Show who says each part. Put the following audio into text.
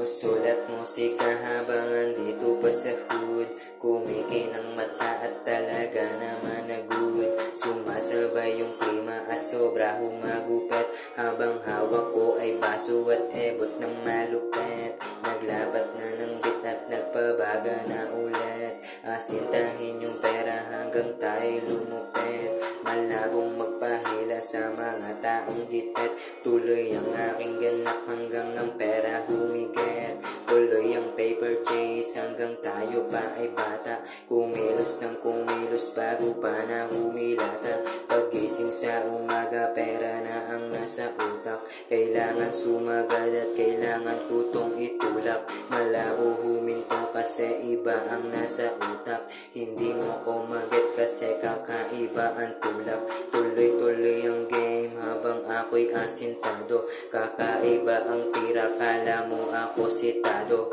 Speaker 1: Sulat musika habang andito pa sa hood. Kumikinang mata at talaga naman nagud. Sumasabay yung klima at sobra humagupit. Habang hawak ko ay baso at ebot ng malupit. Naglabat na ng bit at nagpabaga na ulit. Asintahin yung pera hanggang tayo lumupit. Malabong magpahila sa mga taong gipit. Tuloy ang aking ganap hanggang ang pera humigit. Tuloy ang paper chase hanggang tayo pa ay bata. Kumilos ng kumilos bago pa na humilata. Pagising sa umaga pera na ang nasa utak. Kailangan sumagad at kailangan tutong itulak. Malabo humintong kasi iba ang nasa utak. Hindi mo ko maget kasi kakaiba ang tulak. Tuloy-tuloy ang game habang ako'y asintado. Kakaiba ang tira, kala mo ako sitado.